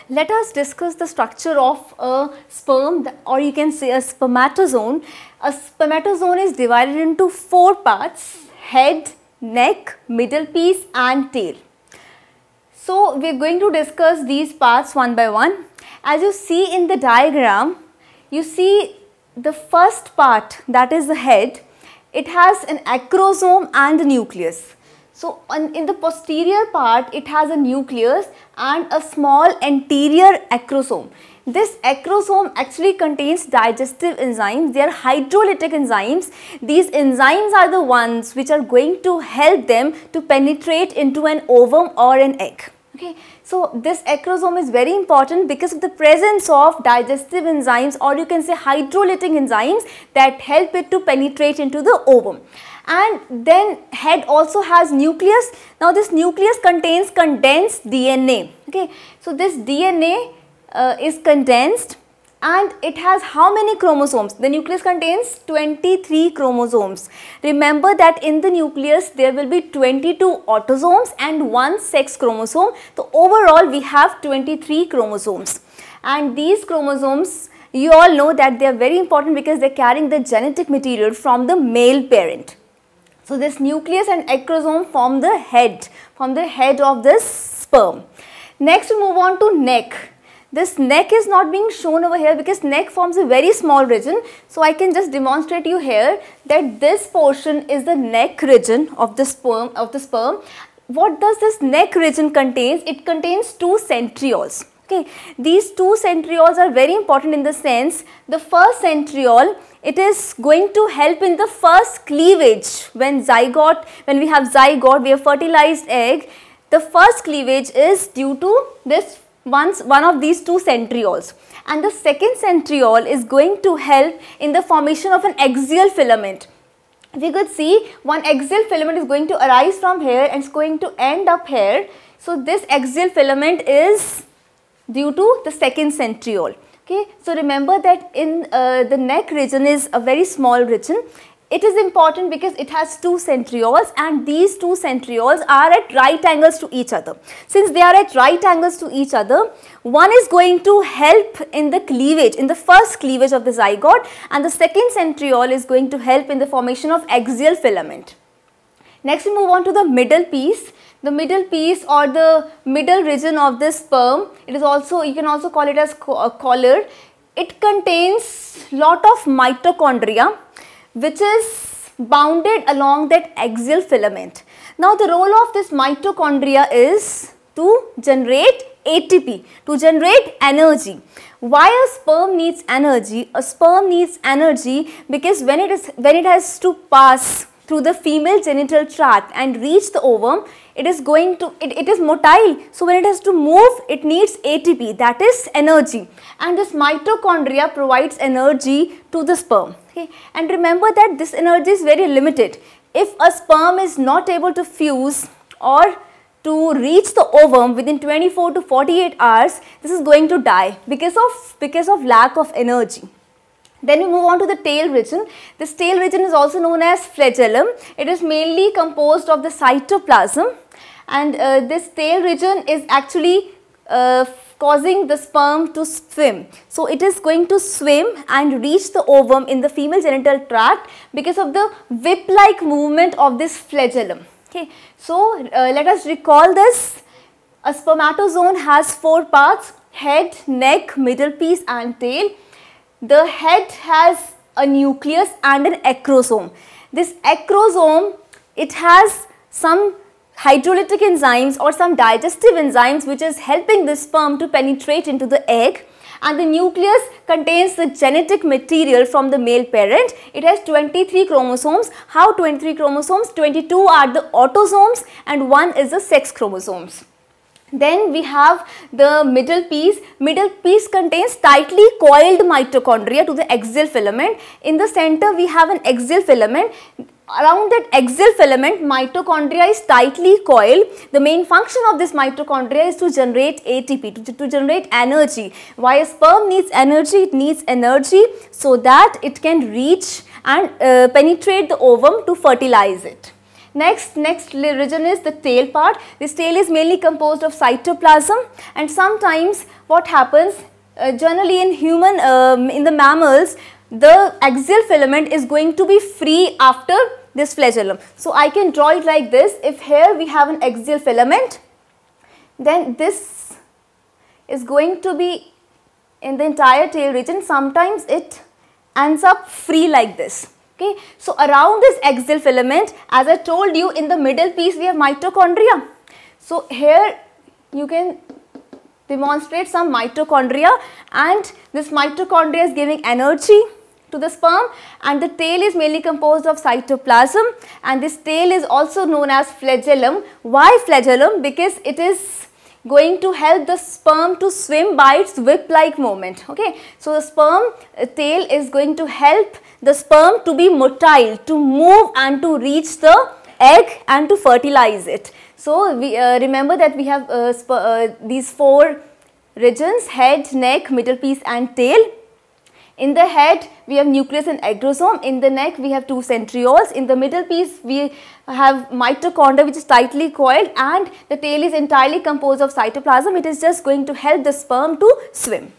let us discuss the structure of a sperm, or you can say a spermatozoon. A spermatozoon is divided into 4 parts: head, neck, middle piece and tail. So we are going to discuss these parts one by one. As you see in the diagram, you see the first part, that is the head. It has an acrosome and a nucleus. So in the posterior part, it has a nucleus and a small anterior acrosome. This acrosome actually contains digestive enzymes. They are hydrolytic enzymes. These enzymes are the ones which are going to help them to penetrate into an ovum or an egg. Okay. So this acrosome is very important because of the presence of digestive enzymes, or you can say hydrolytic enzymes, that help it to penetrate into the ovum. And then head also has nucleus. Now this nucleus contains condensed DNA. Okay. So this DNA is condensed, and it has how many chromosomes? The nucleus contains 23 chromosomes. Remember that in the nucleus there will be 22 autosomes and 1 sex chromosome. So overall we have 23 chromosomes, and these chromosomes, you all know that they are very important because they are carrying the genetic material from the male parent. So this nucleus and acrosome form the head of this sperm. Next we move on to neck. This neck is not being shown over here because neck forms a very small region. So I can just demonstrate you here that this portion is the neck region of the sperm. What does this neck region contains? It contains 2 centrioles. Okay, these 2 centrioles are very important in the sense, the first centriole, it is going to help in the first cleavage. When we have zygote, we have fertilized egg, the first cleavage is due to this one of these 2 centrioles, and the second centriole is going to help in the formation of an axial filament. We could see one axial filament is going to arise from here and it's going to end up here. So this axial filament is due to the second centriole. Okay, so remember that in the neck region is a very small region. It is important because it has 2 centrioles, and these 2 centrioles are at right angles to each other. Since they are at right angles to each other, one is going to help in the cleavage, in the first cleavage of the zygote, and the second centriole is going to help in the formation of axial filament. Next we move on to the middle piece. The middle piece, or the middle region of this sperm, it is also, you can also call it as collar. It contains lot of mitochondria which is bounded along that axial filament. Now the role of this mitochondria is to generate ATP, to generate energy. Why a sperm needs energy? A sperm needs energy because when it has to pass through the female genital tract and reach the ovum, it is motile. So when it has to move, it needs ATP, that is energy, and this mitochondria provides energy to the sperm. Okay. And remember that this energy is very limited. If a sperm is not able to fuse or to reach the ovum within 24 to 48 hours, this is going to die because of lack of energy. Then we move on to the tail region. This tail region is also known as flagellum. It is mainly composed of the cytoplasm, and this tail region is actually causing the sperm to swim. So it is going to swim and reach the ovum in the female genital tract because of the whip-like movement of this flagellum. Okay. So let us recall this. A spermatozoon has 4 parts: head, neck, middle piece and tail. The head has a nucleus and an acrosome. This acrosome, it has some hydrolytic enzymes or some digestive enzymes which is helping the sperm to penetrate into the egg, and the nucleus contains the genetic material from the male parent. It has 23 chromosomes. How 23 chromosomes? 22 are the autosomes and 1 is the sex chromosomes. Then we have the middle piece. Middle piece contains tightly coiled mitochondria to the axial filament. In the center we have an axial filament. Around that axial filament, mitochondria is tightly coiled. The main function of this mitochondria is to generate ATP, to generate energy. Why a sperm needs energy? It needs energy so that it can reach and penetrate the ovum to fertilize it. Next region is the tail part. This tail is mainly composed of cytoplasm, and sometimes what happens, generally in in the mammals, the axial filament is going to be free after this flagellum. So I can draw it like this. If here we have an axial filament, then this is going to be in the entire tail region. Sometimes it ends up free like this. Okay, so around this axial filament, as I told you, in the middle piece we have mitochondria. So here you can demonstrate some mitochondria, and this mitochondria is giving energy to the sperm, and the tail is mainly composed of cytoplasm, and this tail is also known as flagellum. Why flagellum? Because it is going to help the sperm to swim by its whip-like movement. Okay, so the sperm tail is going to help the sperm to be motile, to move and to reach the egg and to fertilize it. So we remember that we have these 4 regions: head, neck, middle piece and tail. In the head we have nucleus and agrosome. In the neck we have 2 centrioles. In the middle piece we have mitochondria, which is tightly coiled, and the tail is entirely composed of cytoplasm. It is just going to help the sperm to swim.